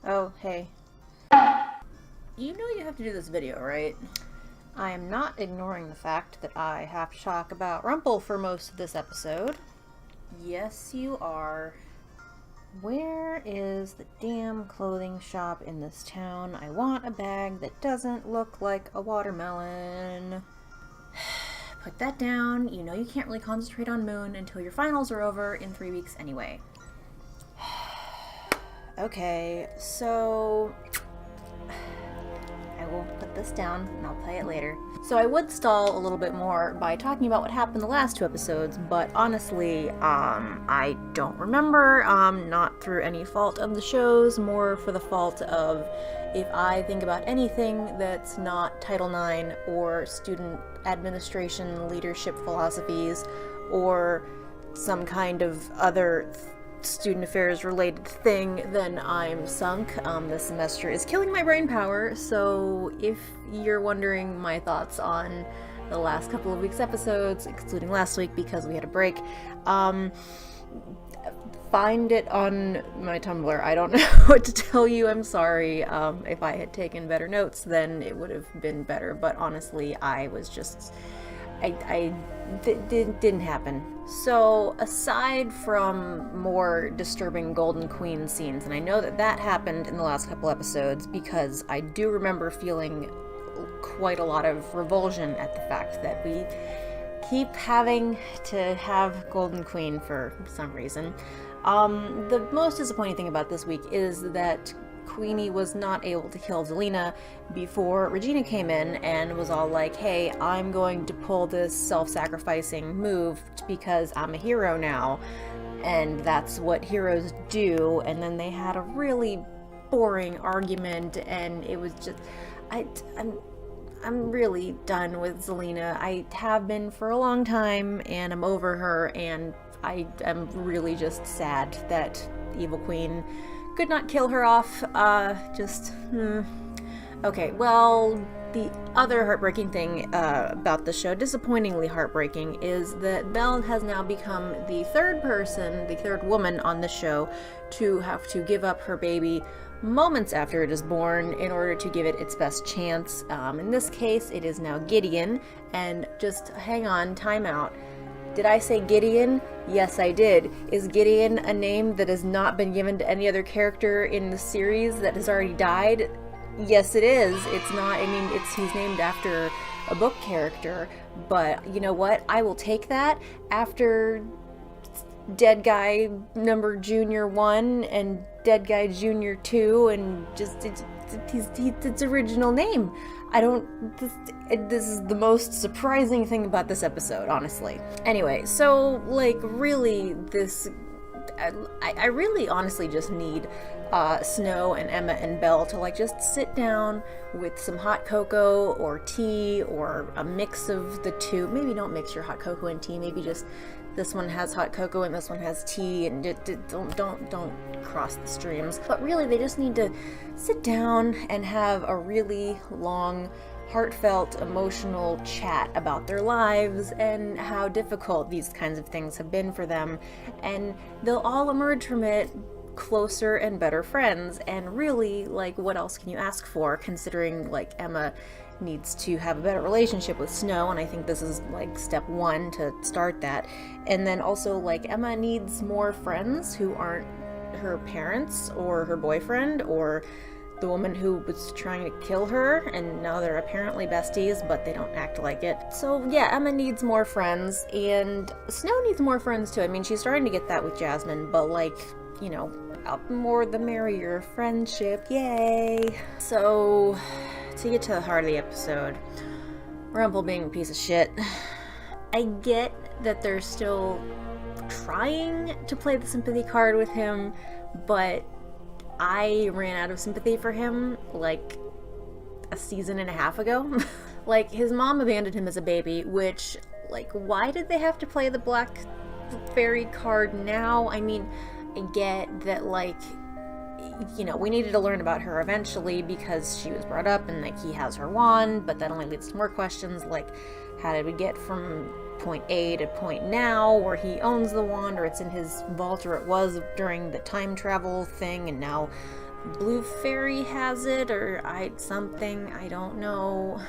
Oh, hey. You know you have to do this video, right? I am not ignoring the fact that I have to talk about Rumple for most of this episode. Yes, you are. Where is the damn clothing shop in this town? I want a bag that doesn't look like a watermelon. Put that down. You know you can't really concentrate on Moon until your finals are over in 3 weeks anyway. Okay, so I will put this down and I'll play it later. So I would stall a little bit more by talking about what happened the last 2 episodes, but honestly, I don't remember, not through any fault of the shows, more for the fault of if I think about anything that's not Title IX or student administration leadership philosophies or some kind of other student affairs related thing, then I'm sunk. This semester is killing my brain power, so if you're wondering my thoughts on the last couple of weeks' episodes, excluding last week because we had a break, find it on my Tumblr. I don't know what to tell you. I'm sorry. If I had taken better notes, then it would have been better, but honestly, I was just... didn't happen. So aside from more disturbing Golden Queen scenes, and I know that happened in the last couple episodes because I do remember feeling quite a lot of revulsion at the fact that we keep having to have Golden Queen for some reason. The most disappointing thing about this week is that Queenie was not able to kill Zelina before Regina came in and was all like, hey, I'm going to pull this self-sacrificing move because I'm a hero now, and that's what heroes do. And then they had a really boring argument, and it was just... I'm really done with Zelina. I have been for a long time, and I'm over her, and I am really just sad that Evil Queen could not kill her off. Okay, well, the other heartbreaking thing about the show, disappointingly heartbreaking, is that Belle has now become the third woman on the show to have to give up her baby moments after it is born in order to give it its best chance. In this case, it is now Gideon, and just hang on, time out. Did I say Gideon? Yes, I did. Is Gideon a name that has not been given to any other character in the series that has already died? Yes, it is. It's not, he's named after a book character, but you know what? I will take that after Dead Guy number Junior 1 and Dead Guy Junior 2, and just, it's its original name. This is the most surprising thing about this episode, honestly. Anyway, so, like, really, I really honestly just need Snow and Emma and Belle to, like, just sit down with some hot cocoa or tea or a mix of the two. Maybe don't mix your hot cocoa and tea, maybe just this one has hot cocoa and this one has tea, and don't cross the streams. But really, they just need to sit down and have a really long, heartfelt, emotional chat about their lives and how difficult these kinds of things have been for them, and they'll all emerge from it closer and better friends. And really, like, what else can you ask for, considering, like, Emma needs to have a better relationship with Snow, and I think this is, like, step one to start that. And then also, like, Emma needs more friends who aren't her parents or her boyfriend or the woman who was trying to kill her, and now they're apparently besties, but they don't act like it. So yeah, Emma needs more friends, and Snow needs more friends too. I mean, she's starting to get that with Jasmine, but, like, you know, more the merrier. Friendship, yay! So, to get to the heart of the episode, Rumple being a piece of shit. I get that they're still trying to play the sympathy card with him, but I ran out of sympathy for him, like, a season and a half ago. Like, his mom abandoned him as a baby, which, like, why did they have to play the black fairy card now? I mean, I get that, like, you know, we needed to learn about her eventually because she was brought up and, like, he has her wand, but that only leads to more questions, like, how did we get from point A to point now where he owns the wand, or it's in his vault, or it was during the time travel thing, and now Blue Fairy has it, or something, I don't know.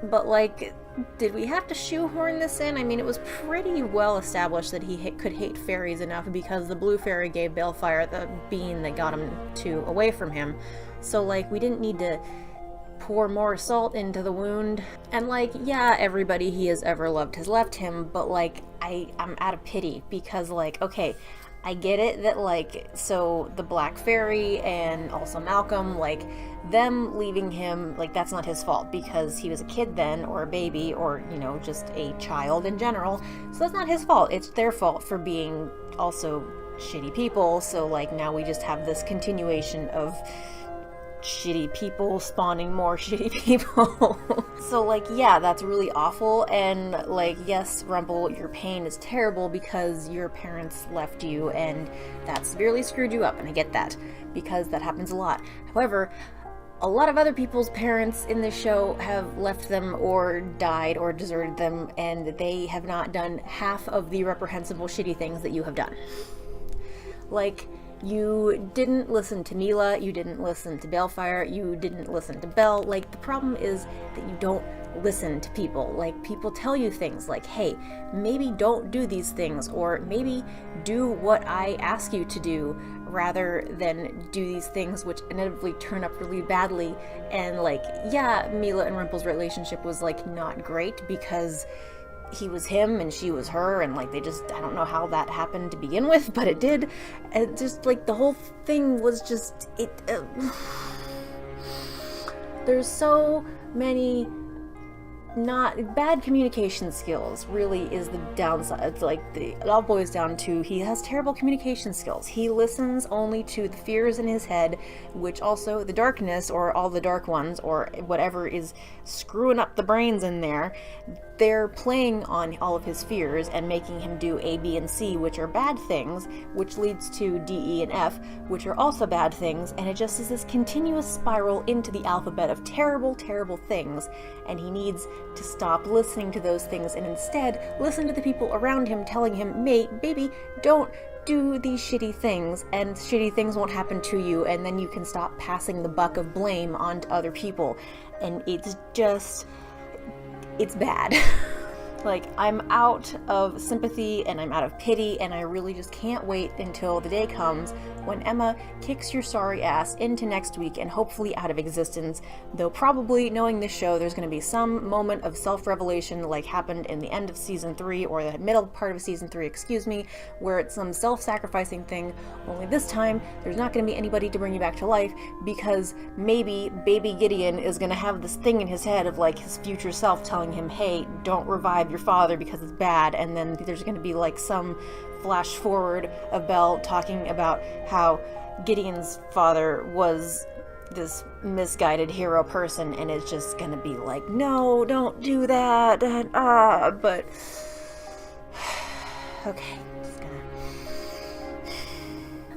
But like, did we have to shoehorn this in? I mean, it was pretty well established that he could hate fairies enough because the Blue Fairy gave Balefire the bean that got him away from him. So like, we didn't need to pour more salt into the wound. And like, yeah, everybody he has ever loved has left him, but like, I'm out of pity because like, okay, I get it that like, so the Black Fairy and also Malcolm, like, them leaving him, like, that's not his fault because he was a kid then, or a baby, or, you know, just a child in general. So that's not his fault. It's their fault for being also shitty people. So like, now we just have this continuation of shitty people spawning more shitty people. So like, yeah, that's really awful, and like, yes, Rumple, your pain is terrible because your parents left you and that severely screwed you up, and I get that because that happens a lot. However, a lot of other people's parents in this show have left them or died or deserted them, and they have not done half of the reprehensible shitty things that you have done. Like, you didn't listen to Mila, you didn't listen to Balefire, you didn't listen to Belle. Like, the problem is that you don't listen to people. Like, people tell you things like, hey, maybe don't do these things, or maybe do what I ask you to do, rather than do these things which inevitably turn up really badly. And like, yeah, Mila and Rumple's relationship was like not great because he was him and she was her, and like, they just, I don't know how that happened to begin with, but it did. And just like, the whole thing was just, there's so many not bad communication skills really is the downside. It's like, it all boils down to he has terrible communication skills. He listens only to the fears in his head, which also the darkness, or all the dark ones, or whatever is screwing up the brains in there, they're playing on all of his fears and making him do A, B, and C, which are bad things, which leads to D, E, and F, which are also bad things, and it just is this continuous spiral into the alphabet of terrible, terrible things, and he needs to stop listening to those things and instead listen to the people around him telling him, mate, baby, don't do these shitty things, and shitty things won't happen to you, and then you can stop passing the buck of blame onto other people. And it's just, it's bad. Like, I'm out of sympathy and I'm out of pity, and I really just can't wait until the day comes when Emma kicks your sorry ass into next week and hopefully out of existence. Though probably, knowing this show, there's going to be some moment of self-revelation like happened in the end of season 3, or the middle part of season 3, where it's some self-sacrificing thing, only this time there's not going to be anybody to bring you back to life, because maybe baby Gideon is going to have this thing in his head of like his future self telling him, hey, don't revive your father because it's bad, and then there's going to be like some flash forward of Belle talking about how Gideon's father was this misguided hero person, and it's just going to be like, no, don't do that, but okay.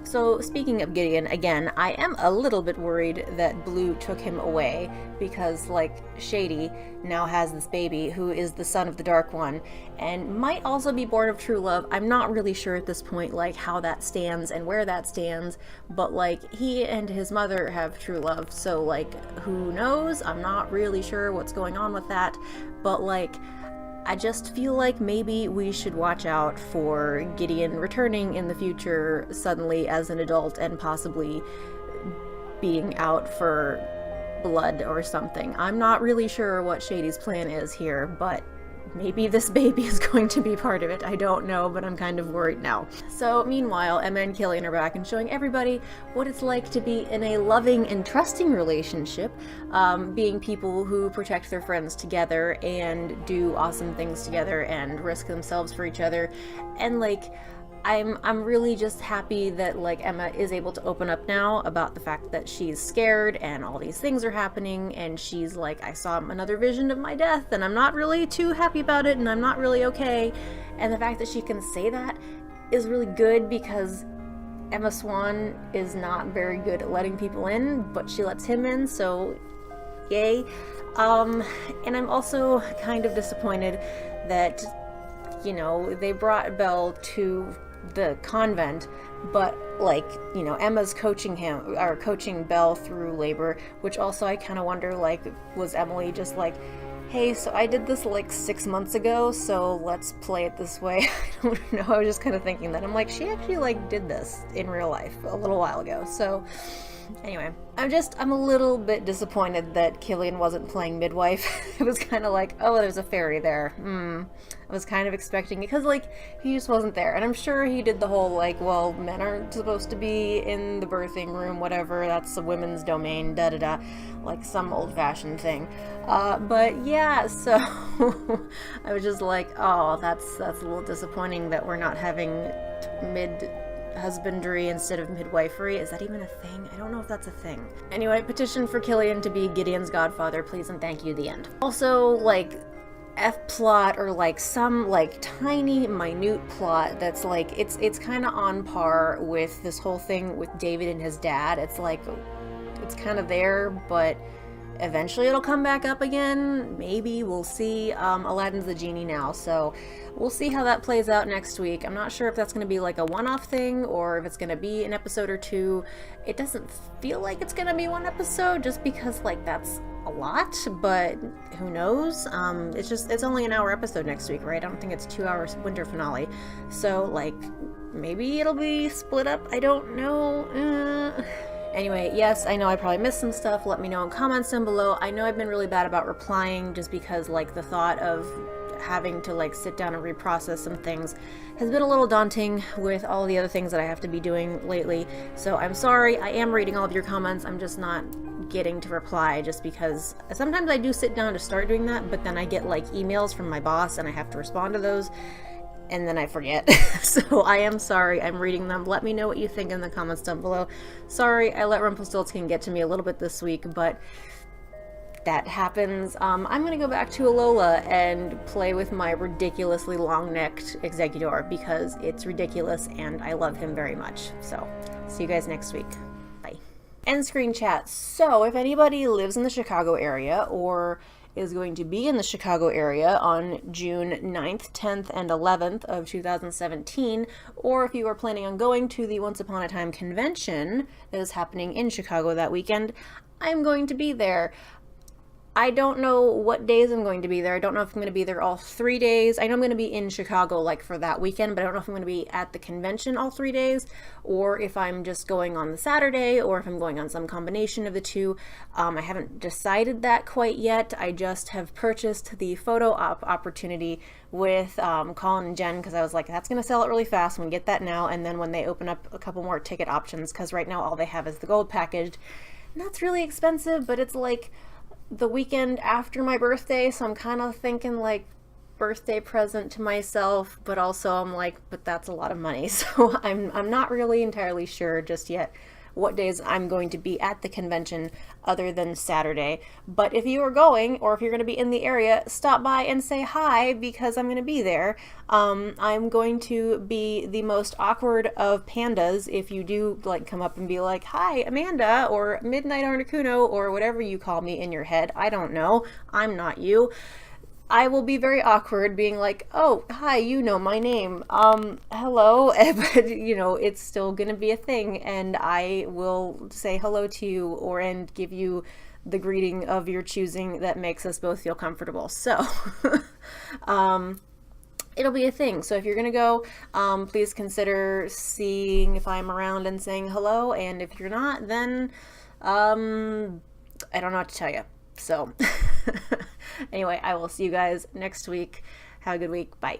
So, speaking of Gideon, again, I am a little bit worried that Blue took him away, because, like, Shady now has this baby who is the son of the Dark One, and might also be born of true love. I'm not really sure at this point, like, how that stands and where that stands, but, like, he and his mother have true love, so, like, who knows? I'm not really sure what's going on with that, but, like, I just feel like maybe we should watch out for Gideon returning in the future suddenly as an adult and possibly being out for blood or something. I'm not really sure what Shady's plan is here, but maybe this baby is going to be part of it. I don't know, but I'm kind of worried now. So meanwhile, Emma and Killian are back and showing everybody what it's like to be in a loving and trusting relationship, being people who protect their friends together and do awesome things together and risk themselves for each other. And like, I'm really just happy that like Emma is able to open up now about the fact that she's scared and all these things are happening, and she's like, I saw another vision of my death and I'm not really too happy about it and I'm not really okay. And the fact that she can say that is really good, because Emma Swan is not very good at letting people in, but she lets him in, so yay. And I'm also kind of disappointed that, you know, they brought Belle to the convent, but like, you know, Emma's coaching him or coaching Belle through labor, which also I kind of wonder, like, was Emily just like, hey, so I did this like 6 months ago, so let's play it this way. I don't know. I was just kind of thinking that. I'm like, she actually like did this in real life a little while ago. So anyway, I'm a little bit disappointed that Killian wasn't playing midwife. It was kind of like, oh, there's a fairy there. I was kind of expecting it because, like, he just wasn't there. And I'm sure he did the whole, like, well, men aren't supposed to be in the birthing room, whatever, that's a women's domain, da-da-da, like some old-fashioned thing. But yeah, so I was just like, oh, that's a little disappointing that we're not having husbandry instead of midwifery. Is that even a thing? I don't know if that's a thing. Anyway, petition for Killian to be Gideon's godfather, please and thank you, the end. Also, like, F-plot or like some like tiny minute plot that's like, it's kind of on par with this whole thing with David and his dad. It's like, it's kind of there, but eventually it'll come back up again. Maybe, we'll see. Aladdin's the genie now, so we'll see how that plays out next week. I'm not sure if that's going to be like a one-off thing or if it's going to be an episode or two. It doesn't feel like it's going to be one episode just because, like, that's a lot, but who knows? It's only an hour episode next week, right? I don't think it's 2 hours winter finale. So, like, maybe it'll be split up. I don't know. Anyway, yes, I know I probably missed some stuff. Let me know in comments down below. I know I've been really bad about replying just because, like, the thought of having to, like, sit down and reprocess some things has been a little daunting with all the other things that I have to be doing lately. So I'm sorry. I am reading all of your comments. I'm just not getting to reply just because sometimes I do sit down to start doing that, but then I get, like, emails from my boss and I have to respond to those. And then I forget. So I am sorry. I'm reading them. Let me know what you think in the comments down below. Sorry, I let Rumpelstiltskin get to me a little bit this week, but that happens. I'm going to go back to Alola and play with my ridiculously long-necked Exeggutor because it's ridiculous and I love him very much. So, see you guys next week. Bye. End screen chat. So, if anybody lives in the Chicago area or is going to be in the Chicago area on June 9th, 10th, and 11th of 2017, or if you are planning on going to the Once Upon a Time convention that is happening in Chicago that weekend, I'm going to be there. I don't know what days I'm going to be there. I don't know if I'm going to be there all 3 days. I know I'm going to be in Chicago like for that weekend, but I don't know if I'm going to be at the convention all 3 days, or if I'm just going on the Saturday, or if I'm going on some combination of the two. I haven't decided that quite yet. I just have purchased the photo op opportunity with Colin and Jen because I was like, that's going to sell it really fast. I'm going to get that now, and then when they open up a couple more ticket options, because right now all they have is the gold package, and that's really expensive, but it's like the weekend after my birthday, so I'm kind of thinking like birthday present to myself, but also I'm like, but that's a lot of money. So I'm not really entirely sure just yet what days I'm going to be at the convention other than Saturday. But if you are going, or if you're going to be in the area, stop by and say hi because I'm going to be there. I'm going to be the most awkward of pandas if you do like come up and be like, hi Amanda, or MidnightArticuno, or whatever you call me in your head. I don't know. I'm not you. I will be very awkward being like, oh, hi, you know my name. Hello, but you know, it's still gonna be a thing and I will say hello to you and give you the greeting of your choosing that makes us both feel comfortable. So, it'll be a thing. So if you're gonna go, please consider seeing if I'm around and saying hello. And if you're not, then, I don't know what to tell you. So anyway, I will see you guys next week. Have a good week. Bye.